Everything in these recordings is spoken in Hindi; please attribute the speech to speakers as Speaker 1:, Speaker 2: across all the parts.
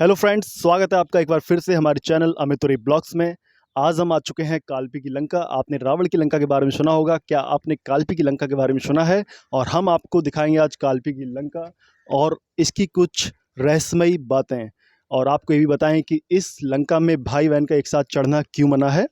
Speaker 1: हेलो फ्रेंड्स, स्वागत है आपका एक बार फिर से हमारे चैनल अमितुरी ब्लॉग्स में। आज हम आ चुके हैं काल्पी की लंका। आपने रावण की लंका के बारे में सुना होगा, क्या आपने काल्पी की लंका के बारे में सुना है? और हम आपको दिखाएंगे आज काल्पी की लंका और इसकी कुछ रहस्यमयी बातें। और आपको ये भी बताएं कि इस लंका में भाई बहन का एक साथ चढ़ना क्यों मना है।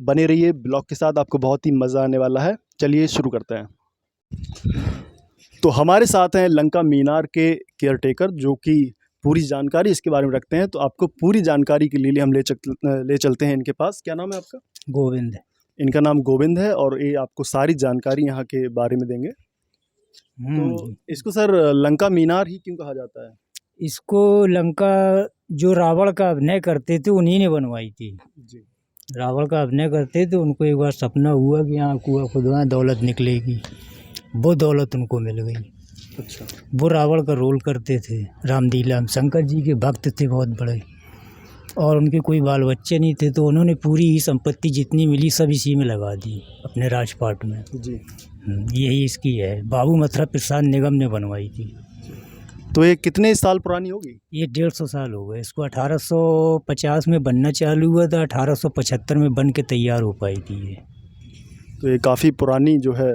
Speaker 1: बने रहिए ब्लॉग के साथ, आपको बहुत ही मज़ा आने वाला है। चलिए शुरू करते हैं। तो हमारे साथ हैं लंका मीनार के केयरटेकर, जो कि पूरी जानकारी इसके बारे में रखते हैं। तो आपको पूरी जानकारी के लिए हम ले चलते हैं इनके पास। क्या नाम है आपका?
Speaker 2: गोविंद।
Speaker 1: इनका नाम गोविंद है और ये आपको सारी जानकारी यहाँ के बारे में देंगे। तो
Speaker 2: जी।
Speaker 1: इसको सर लंका मीनार ही क्यों कहा जाता है?
Speaker 2: इसको लंका जो रावण का अभिनय करते थे उन्हीं ने बनवाई थी।
Speaker 1: जी।
Speaker 2: रावण का अभिनय करते थे, उनको एक बार सपना हुआ कि यहाँ कुआं खुदवाएं दौलत निकलेगी। वो दौलत उनको मिल गई।
Speaker 1: अच्छा।
Speaker 2: वो रावण का रोल करते थे। रामलीला शंकर जी के भक्त थे बहुत बड़े, और उनके कोई बाल बच्चे नहीं थे, तो उन्होंने पूरी ही संपत्ति जितनी मिली सब इसी में लगा दी, अपने राजपाट में।
Speaker 1: जी।
Speaker 2: यही इसकी है। बाबू मथुरा प्रसाद निगम ने बनवाई थी।
Speaker 1: तो ये कितने साल पुरानी होगी?
Speaker 2: ये 150 साल हो गए इसको। 1850 में बनना चालू हुआ था, 1875 में बन के तैयार हो पाई थी ये।
Speaker 1: तो ये काफ़ी पुरानी जो है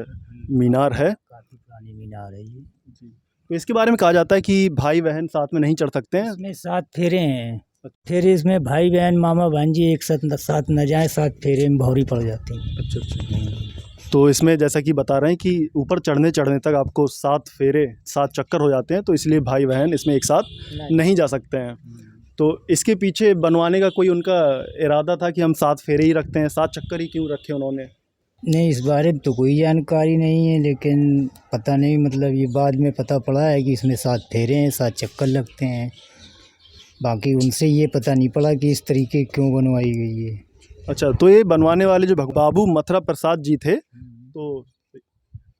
Speaker 1: मीनार है।
Speaker 2: काफ़ी पुरानी मीनार है ये।
Speaker 1: जी। तो इसके बारे में कहा जाता है कि भाई बहन साथ में नहीं चढ़ सकते हैं।
Speaker 2: इसमें 7 फेरे हैं। फेरे इसमें भाई बहन मामा भांजी एक साथ न जाए, 7 फेरे में भौरी पड़ जाती हैं।
Speaker 1: अच्छा अच्छा। तो इसमें जैसा कि बता रहे हैं कि ऊपर चढ़ने तक आपको 7 फेरे 7 चक्कर हो जाते हैं, तो इसलिए भाई बहन इसमें एक साथ नहीं जा सकते हैं। तो इसके पीछे बनवाने का कोई उनका इरादा था कि हम 7 फेरे ही रखते हैं, 7 चक्कर ही क्यों रखे उन्होंने?
Speaker 2: नहीं, इस बारे में तो कोई जानकारी नहीं है, लेकिन पता नहीं, मतलब ये बाद में पता पड़ा है कि इसमें 7 फेरे हैं, 7 चक्कर लगते हैं। बाकी उनसे ये पता नहीं पड़ा कि इस तरीके क्यों बनवाई गई है।
Speaker 1: अच्छा, तो ये बनवाने वाले जो बाबू मथुरा प्रसाद जी थे, तो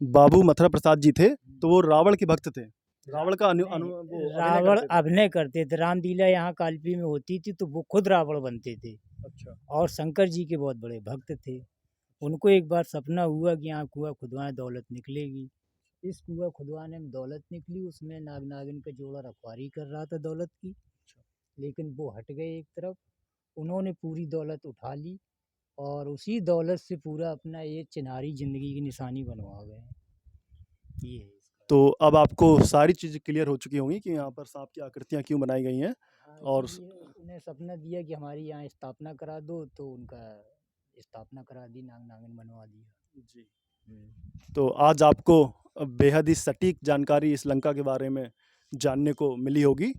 Speaker 1: बाबू मथुरा प्रसाद जी थे, तो वो रावण के भक्त थे। रावण का
Speaker 2: रावण अभिनय करते थे। रामलीला यहाँ काल्पी में होती थी, तो वो खुद रावण बनते थे।
Speaker 1: अच्छा।
Speaker 2: और शंकर जी के बहुत बड़े भक्त थे। उनको एक बार सपना हुआ कि यहाँ कुआं खुदवाएं दौलत निकलेगी। इस कुआं खुदवाने में दौलत निकली। उसमें नाग नागिन का जोड़ा रखवारी कर रहा था दौलत की, लेकिन वो हट गए एक तरफ। उन्होंने पूरी दौलत उठा ली और उसी दौलत से पूरा अपना ये चिन्हारी जिंदगी की निशानी बनवा गए। ये है।
Speaker 1: तो अब आपको सारी चीज़ें क्लियर हो चुकी होंगी कि यहाँ पर सांप की आकृतियाँ क्यों बनाई गई हैं।
Speaker 2: हाँ,
Speaker 1: और
Speaker 2: उन्हें सपना दिया कि हमारी यहाँ स्थापना करा दो, तो उनका स्थापना करा दी, नाग नागिन बनवा दिया।
Speaker 1: जी। तो आज आपको बेहद ही सटीक जानकारी इस लंका के बारे में जानने को मिली होगी।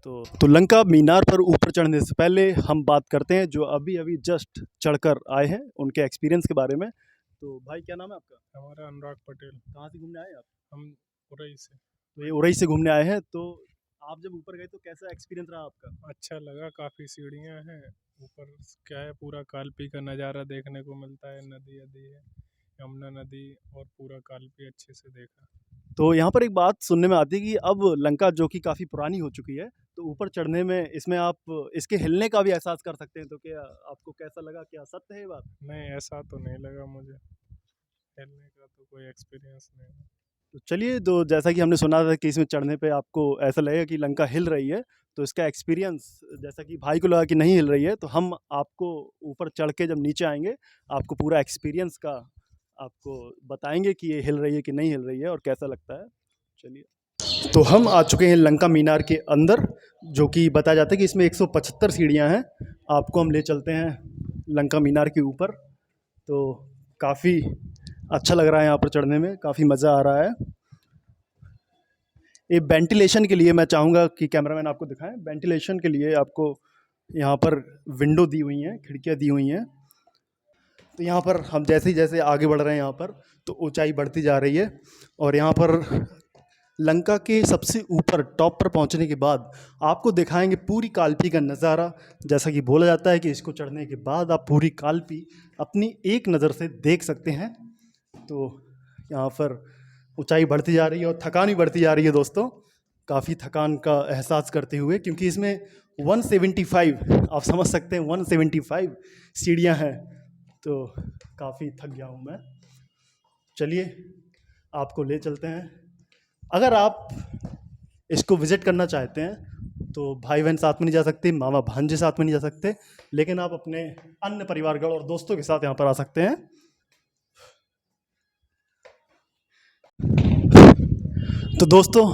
Speaker 1: तो लंका मीनार पर ऊपर चढ़ने से पहले हम बात करते हैं जो अभी अभी जस्ट चढ़कर आए हैं, उनके एक्सपीरियंस के बारे में। तो भाई, क्या नाम है आपका?
Speaker 3: हमारा अनुराग पटेल।
Speaker 1: कहाँ से घूमने आए आप?
Speaker 3: हम उरई से।
Speaker 1: तो ये उरई से घूमने आए हैं। तो आप जब ऊपर गए तो कैसा एक्सपीरियंस रहा आपका?
Speaker 3: अच्छा लगा, काफ़ी सीढ़ियाँ हैं ऊपर। क्या है, पूरा कालपी का नज़ारा देखने को मिलता है। नदी नदी है, यमुना नदी, और पूरा कालपी अच्छे से देखा।
Speaker 1: तो यहाँ पर एक बात सुनने में आती है कि अब लंका जो कि काफ़ी पुरानी हो चुकी है, तो ऊपर चढ़ने में इसमें आप इसके हिलने का भी एहसास कर सकते हैं। तो क्या आपको कैसा लगा? क्या सत्य है ये बात?
Speaker 3: नहीं, ऐसा तो नहीं लगा मुझे। हिलने का तो कोई एक्सपीरियंस नहीं है।
Speaker 1: तो चलिए, तो जैसा कि हमने सुना था कि इसमें चढ़ने पे आपको ऐसा लगेगा कि लंका हिल रही है, तो इसका एक्सपीरियंस जैसा कि भाई को लगा कि नहीं हिल रही है, तो हम आपको ऊपर चढ़ के जब नीचे आएँगे, आपको पूरा एक्सपीरियंस का आपको बताएँगे कि ये हिल रही है कि नहीं हिल रही है और कैसा लगता है। चलिए, तो हम आ चुके हैं लंका मीनार के अंदर, जो कि बताया जाता है कि इसमें 175 सीढ़ियाँ हैं। आपको हम ले चलते हैं लंका मीनार के ऊपर। तो काफ़ी अच्छा लग रहा है यहाँ पर चढ़ने में, काफ़ी मज़ा आ रहा है। ये वेंटिलेशन के लिए मैं चाहूँगा कि कैमरामैन आपको दिखाएं। वेंटिलेशन के लिए आपको यहाँ पर विंडो दी हुई हैं, खिड़कियाँ दी हुई हैं। तो यहाँ पर हम जैसे ही जैसे आगे बढ़ रहे हैं यहाँ पर, तो ऊंचाई बढ़ती जा रही है। और यहाँ पर लंका के सबसे ऊपर टॉप पर पहुँचने के बाद आपको दिखाएंगे पूरी कालपी का नज़ारा। जैसा कि बोला जाता है कि इसको चढ़ने के बाद आप पूरी कालपी अपनी एक नज़र से देख सकते हैं। तो यहाँ पर ऊंचाई बढ़ती जा रही है और थकान भी बढ़ती जा रही है दोस्तों, काफ़ी थकान का एहसास करते हुए, क्योंकि इसमें 175, आप समझ सकते हैं 175 सीढ़ियाँ हैं। तो काफ़ी थक गया हूँ मैं। चलिए, आपको ले चलते हैं। अगर आप इसको विज़िट करना चाहते हैं तो भाई बहन साथ में नहीं जा सकते, मामा भांजे साथ में नहीं जा सकते, लेकिन आप अपने अन्य परिवारगण और दोस्तों के साथ यहाँ पर आ सकते हैं। तो दोस्तों,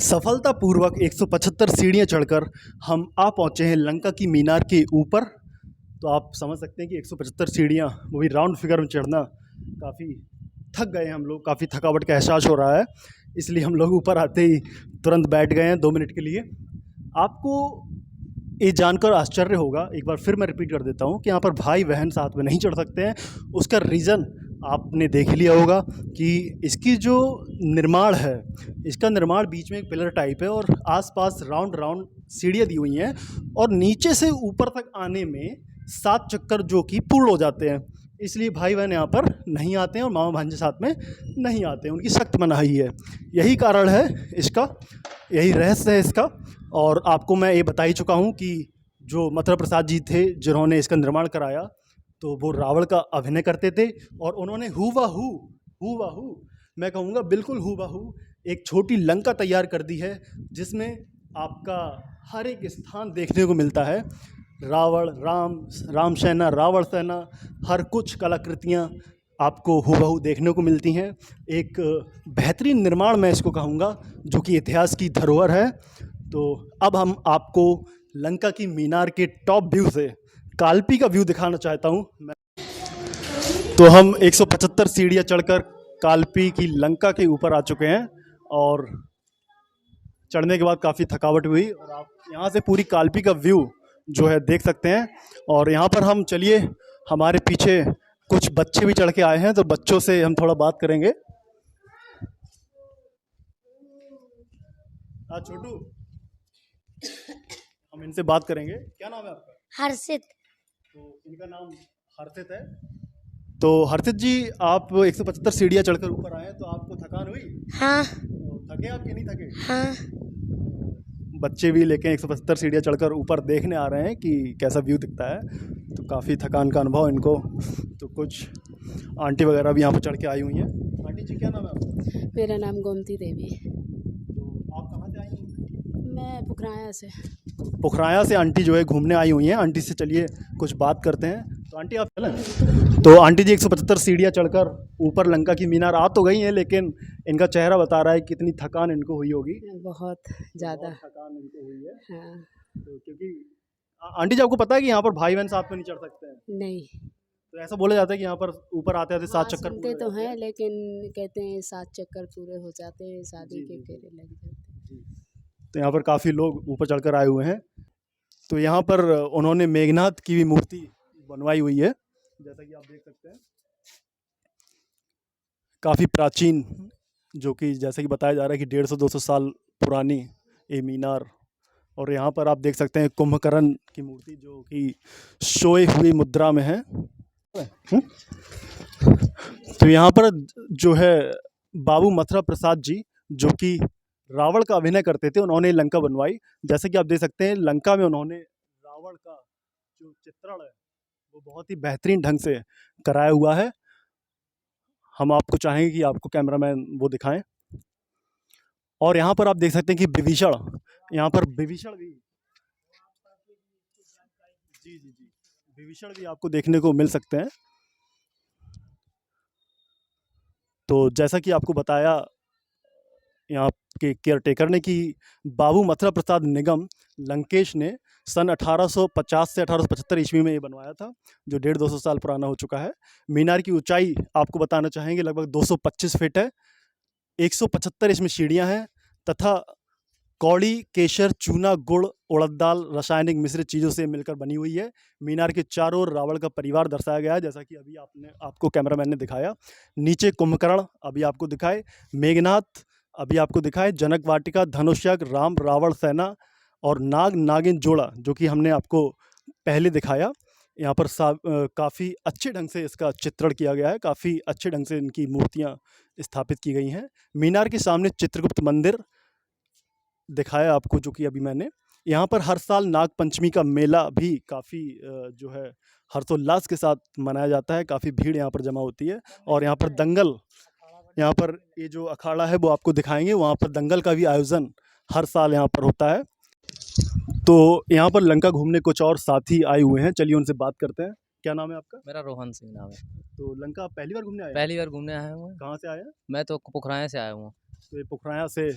Speaker 1: सफलतापूर्वक 175 सीढ़ियाँ चढ़कर हम आ पहुँचे हैं लंका की मीनार के ऊपर। तो आप समझ सकते हैं कि 175 सीढ़ियाँ, वो भी राउंड फिगर में चढ़ना, काफ़ी थक गए हैं हम लोग, काफ़ी थकावट का एहसास हो रहा है, इसलिए हम लोग ऊपर आते ही तुरंत बैठ गए हैं 2 मिनट के लिए। आपको ये जानकर आश्चर्य होगा, एक बार फिर मैं रिपीट कर देता हूँ कि यहाँ पर भाई बहन साथ में नहीं चढ़ सकते हैं। उसका रीज़न आपने देख लिया होगा कि इसकी जो निर्माण है, इसका निर्माण बीच में एक पिलर टाइप है और आसपास राउंड राउंड सीढ़ियाँ दी हुई हैं और नीचे से ऊपर तक आने में 7 चक्कर जो कि पूर्ण हो जाते हैं, इसलिए भाई बहन यहाँ पर नहीं आते हैं और मामा भांजे साथ में नहीं आते हैं, उनकी सख्त मनाही है। यही कारण है इसका, यही रहस्य है इसका। और आपको मैं ये बता ही चुका हूँ कि जो मथुरा प्रसाद जी थे जिन्होंने इसका निर्माण कराया, तो वो रावण का अभिनय करते थे और उन्होंने हूबहू मैं कहूँगा बिल्कुल हूबहू एक छोटी लंका तैयार कर दी है, जिसमें आपका हर एक स्थान देखने को मिलता है। रावण, राम सेना, रावण सेना, हर कुछ कलाकृतियाँ आपको हूबहू देखने को मिलती हैं। एक बेहतरीन निर्माण मैं इसको कहूँगा, जो कि इतिहास की धरोहर है। तो अब हम आपको लंका की मीनार के टॉप व्यू से कालपी का व्यू दिखाना चाहता हूँ मैं। तो हम 175 सीढ़ियाँ चढ़कर कालपी की लंका के ऊपर आ चुके हैं और चढ़ने के बाद काफ़ी थकावट हुई और आप यहाँ से पूरी कालपी का व्यू जो है देख सकते हैं। और यहाँ पर हम, चलिए, हमारे पीछे कुछ बच्चे भी चढ़ के आए हैं, तो बच्चों से हम थोड़ा बात करेंगे। हाँ छोटू, हम इनसे बात करेंगे। क्या नाम है आपका?
Speaker 4: हर्षित।
Speaker 1: तो इनका नाम हर्षित है। तो हर्षित जी, आप 175 सीढ़ियाँ चढ़कर ऊपर आए हैं, तो आपको थकान हुई?
Speaker 4: हाँ।
Speaker 1: तो थके आप कि नहीं थके?
Speaker 4: हाँ।
Speaker 1: बच्चे भी लेके 175 सीढ़ियाँ चढ़कर ऊपर देखने आ रहे हैं कि कैसा व्यू दिखता है, तो काफ़ी थकान का अनुभव इनको। तो कुछ आंटी वगैरह भी यहाँ पर चढ़ के आई हुई हैं। आंटी जी, क्या नाम है आपका?
Speaker 5: मेरा नाम गोमती देवी है।
Speaker 1: तो आप कहाँ से आई हैं?
Speaker 5: मैं पुखराया से।
Speaker 1: पुखराया से आंटी जो है घूमने आई हुई हैं। आंटी से चलिए कुछ बात करते हैं। तो आंटी आप चलें। तो आंटी जी 175 सीढ़ियाँ चढ़कर ऊपर लंका की मीनार आ तो गई हैं, लेकिन इनका चेहरा बता रहा है कितनी थकान इनको हुई होगी।
Speaker 5: बहुत ज़्यादा
Speaker 1: थकान इनको हुई है।
Speaker 5: हाँ।
Speaker 1: तो क्योंकि आंटी जी, आपको पता है कि यहाँ पर भाई बहन साथ में नहीं चढ़ सकते हैं?
Speaker 5: नहीं।
Speaker 1: तो ऐसा बोला जाता है कि यहाँ पर ऊपर आते आते 7
Speaker 5: हाँ,
Speaker 1: चक्कर
Speaker 5: सुनते
Speaker 1: पूरे
Speaker 5: तो
Speaker 1: हो जाते
Speaker 5: हैं, लेकिन कहते हैं 7 चक्कर पूरे हो जाते हैं, शादी
Speaker 1: जी,
Speaker 5: के
Speaker 1: जी,
Speaker 5: फेरे लग जाते हैं।
Speaker 1: जी। तो यहाँ पर काफ़ी लोग ऊपर चढ़कर आए हुए हैं। तो यहाँ पर उन्होंने मेघनाथ की भी मूर्ति बनवाई हुई है, जैसा कि आप देख सकते हैं, काफ़ी प्राचीन, जो कि जैसे कि बताया जा रहा है कि 150-200 साल पुरानी ये मीनार। और यहाँ पर आप देख सकते हैं कुंभकर्ण की मूर्ति, जो कि सोए हुई मुद्रा में है। तो यहाँ पर जो है बाबू मथुरा प्रसाद जी, जो कि रावण का अभिनय करते थे, उन्होंने लंका बनवाई। जैसे कि आप देख सकते हैं, लंका में उन्होंने रावण का जो चित्रण है वो बहुत ही बेहतरीन ढंग से कराया हुआ है। हम आपको चाहेंगे कि आपको कैमरामैन वो दिखाएं। और यहाँ पर आप देख सकते हैं कि विभीषण, यहाँ पर विभीषण भी, जी जी जी, विभीषण भी आपको देखने को मिल सकते हैं। तो जैसा कि आपको बताया यहाँ के केयर टेकर ने कि बाबू मथुरा प्रसाद निगम लंकेश ने सन 1850 से 1875 ईस्वी में ये बनवाया था, जो 150-200 साल पुराना हो चुका है। मीनार की ऊंचाई आपको बताना चाहेंगे लगभग 225 फीट है। 175 इसमें सीढ़ियाँ हैं तथा कौड़ी, केसर, चूना, गुड़, उड़द दाल, रासायनिक मिश्रित चीज़ों से मिलकर बनी हुई है। मीनार के चारों ओर रावण का परिवार दर्शाया गया है, जैसा कि अभी आपको कैमरामैन ने दिखाया। नीचे कुंभकर्ण अभी आपको दिखाए, मेघनाथ अभी आपको दिखाए, जनक वाटिका, धनुष यज्ञ, राम रावण सेना और नाग नागिन जोड़ा, जो कि हमने आपको पहले दिखाया। यहाँ पर काफ़ी अच्छे ढंग से इसका चित्रण किया गया है, काफ़ी अच्छे ढंग से इनकी मूर्तियाँ स्थापित की गई हैं। मीनार के सामने चित्रगुप्त मंदिर दिखाया आपको, जो कि अभी मैंने। यहाँ पर हर साल नाग पंचमी का मेला भी काफ़ी जो है हर्षोल्लास के साथ मनाया जाता है, काफ़ी भीड़ यहाँ पर जमा होती है। और यहाँ पर दंगल, यहाँ पर ये जो अखाड़ा है वो आपको दिखाएंगे, वहाँ पर दंगल का भी आयोजन हर साल यहाँ पर होता है। तो यहाँ पर लंका घूमने कुछ और साथी आए हुए हैं, चलिए उनसे बात करते हैं। क्या नाम है आपका?
Speaker 4: मेरा रोहन सिंह नाम है।
Speaker 1: तो लंका आप पहली बार घूमने आए हैं?
Speaker 4: पहली बार घूमने आया हूँ मैं।
Speaker 1: कहाँ से आए हैं?
Speaker 4: मैं तो पोखराया से आया हूँ।
Speaker 1: तो ये पोखराया से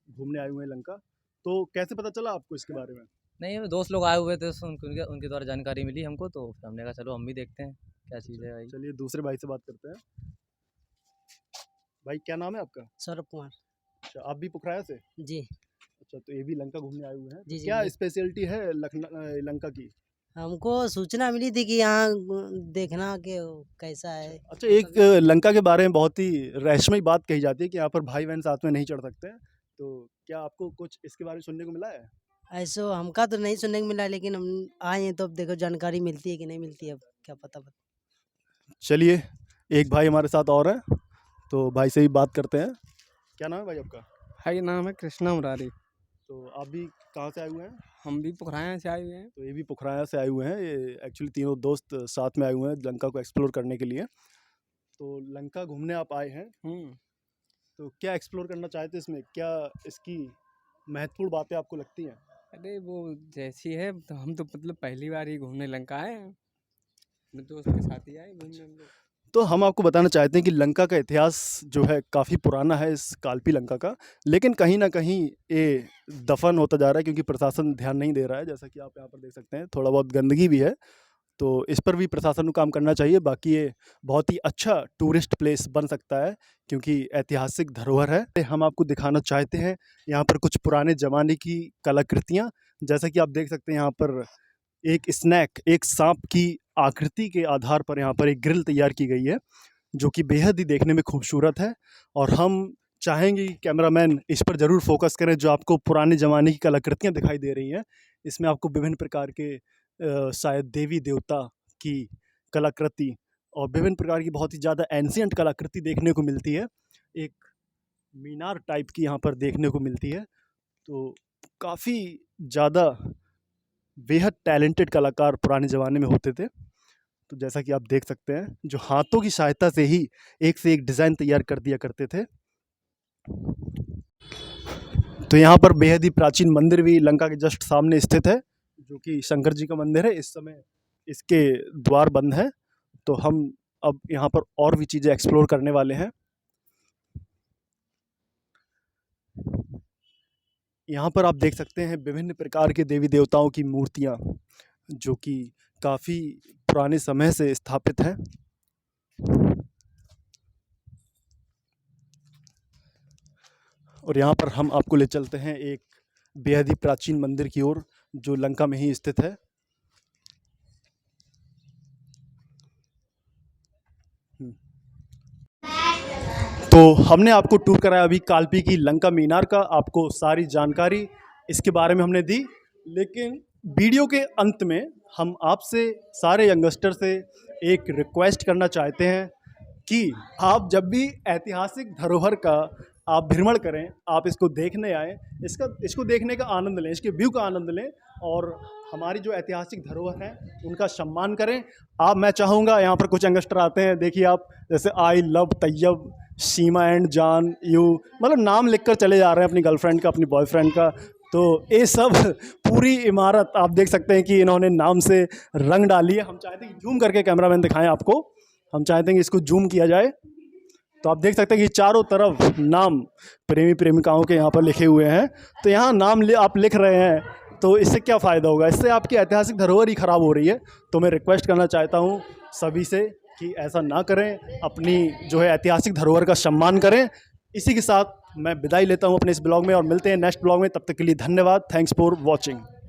Speaker 1: घूमने आए हुए हैं लंका। तो कैसे पता चला आपको इसके बारे में?
Speaker 4: नहीं, दोस्त लोग आए हुए थे, तो उनके द्वारा जानकारी मिली हमको, तो फिर हमने कहा चलो हम भी देखते हैं क्या चीज़ है भाई।
Speaker 1: चलिए दूसरे भाई से बात करते हैं। भाई क्या नाम है आपका?
Speaker 6: सौरभ कुमार।
Speaker 1: अच्छा, आप भी पोखराया से?
Speaker 6: जी
Speaker 1: अच्छा, तो ये भी लंका घूमने आए हुए हैं।
Speaker 6: जी
Speaker 1: तो
Speaker 6: जी
Speaker 1: क्या
Speaker 6: जी।
Speaker 1: स्पेशलिटी है लंका की?
Speaker 6: हमको सूचना मिली थी कि यहाँ देखना कि कैसा है।
Speaker 1: अच्छा, एक लंका के बारे में बहुत ही रहस्यमयी बात कही जाती है कि यहाँ पर भाई बहन साथ में नहीं चढ़ सकते हैं। तो क्या आपको कुछ इसके बारे में सुनने को मिला है?
Speaker 6: ऐसो हमका तो नहीं सुनने को मिला, लेकिन हम आए हैं तो अब देखो जानकारी मिलती है कि नहीं मिलती है, अब क्या पता।
Speaker 1: चलिए, एक भाई हमारे साथ और हैं, तो भाई से ही बात करते हैं। क्या नाम है भाई आपका?
Speaker 7: भाई नाम है कृष्णा मुरारी।
Speaker 1: तो आप भी कहाँ से आए हुए हैं?
Speaker 7: हम भी पोखराया से आए हुए हैं।
Speaker 1: तो ये भी पोखराया से आए हुए हैं। ये एक्चुअली तीनों दोस्त साथ में आए हुए हैं लंका को एक्सप्लोर करने के लिए। तो लंका घूमने आप आए हैं, तो क्या एक्सप्लोर करना चाहते हैं इसमें? क्या इसकी महत्वपूर्ण बातें आपको लगती हैं?
Speaker 7: अरे वो जैसी है, तो हम तो मतलब पहली बार ही घूमने लंका आए हैं, अपने दोस्त के साथ ही आए घूमने हम लोग।
Speaker 1: तो हम आपको बताना चाहते हैं कि लंका का इतिहास जो है काफ़ी पुराना है, इस काल्पी लंका का। लेकिन कहीं न कहीं ये दफ़न होता जा रहा है क्योंकि प्रशासन ध्यान नहीं दे रहा है। जैसा कि आप यहाँ पर देख सकते हैं, थोड़ा बहुत गंदगी भी है, तो इस पर भी प्रशासन को काम करना चाहिए। बाकी ये बहुत ही अच्छा टूरिस्ट प्लेस बन सकता है क्योंकि ऐतिहासिक धरोहर है। हम आपको दिखाना चाहते हैं यहाँ पर कुछ पुराने ज़माने की कलाकृतियाँ। जैसा कि आप देख सकते हैं यहाँ पर एक स्नैक, एक सांप की आकृति के आधार पर यहाँ पर एक ग्रिल तैयार की गई है, जो कि बेहद ही देखने में खूबसूरत है। और हम चाहेंगे कि कैमरामैन इस पर ज़रूर फोकस करें, जो आपको पुराने ज़माने की कलाकृतियाँ दिखाई दे रही हैं। इसमें आपको विभिन्न प्रकार के शायद देवी देवता की कलाकृति और विभिन्न प्रकार की बहुत ही ज़्यादा एंशिएंट कलाकृति देखने को मिलती है। एक मीनार टाइप की यहाँ पर देखने को मिलती है। तो काफ़ी ज़्यादा बेहद टैलेंटेड कलाकार पुराने ज़माने में होते थे। तो जैसा कि आप देख सकते हैं, जो हाथों की सहायता से ही एक से एक डिज़ाइन तैयार कर दिया करते थे। तो यहाँ पर बेहद ही प्राचीन मंदिर भी लंका के जस्ट सामने स्थित है, जो कि शंकर जी का मंदिर है। इस समय इसके द्वार बंद हैं, तो हम अब यहाँ पर और भी चीज़ें एक्सप्लोर करने वाले हैं। यहाँ पर आप देख सकते हैं विभिन्न प्रकार के देवी देवताओं की मूर्तियाँ, जो कि काफ़ी पुराने समय से स्थापित हैं। और यहाँ पर हम आपको ले चलते हैं एक बेहद ही प्राचीन मंदिर की ओर, जो लंका में ही स्थित है। तो हमने आपको टूर कराया अभी काल्पी की लंका मीनार का, आपको सारी जानकारी इसके बारे में हमने दी। लेकिन वीडियो के अंत में हम आपसे सारे यंगस्टर से एक रिक्वेस्ट करना चाहते हैं कि आप जब भी ऐतिहासिक धरोहर का आप भ्रमण करें, आप इसको देखने आएँ, इसको देखने का आनंद लें, इसके व्यू का आनंद लें और हमारी जो ऐतिहासिक धरोहर हैं उनका सम्मान करें। मैं चाहूँगा, यहाँ पर कुछ यंगस्टर आते हैं, देखिए आप, जैसे I love Tayyab, Seema and Jaan, you, मतलब नाम लिखकर चले जा रहे हैं अपनी गर्लफ्रेंड का, अपनी बॉयफ्रेंड का। तो ये सब पूरी इमारत आप देख सकते हैं कि इन्होंने नाम से रंग डाली है। हम चाहते हैं कि जूम करके कैमरामैन दिखाएं आपको, हम चाहते हैं कि इसको जूम किया जाए। तो आप देख सकते हैं कि चारों तरफ नाम प्रेमी प्रेमिकाओं के यहाँ पर लिखे हुए हैं। तो यहाँ नाम आप लिख रहे हैं, तो इससे क्या फ़ायदा होगा? इससे आपकी ऐतिहासिक धरोहर ही ख़राब हो रही है। तो मैं रिक्वेस्ट करना चाहता हूँ सभी से कि ऐसा ना करें, अपनी जो है ऐतिहासिक धरोहर का सम्मान करें। इसी के साथ मैं विदाई लेता हूँ अपने इस ब्लॉग में, और मिलते हैं नेक्स्ट ब्लॉग में। तब तक के लिए धन्यवाद। Thanks for watching.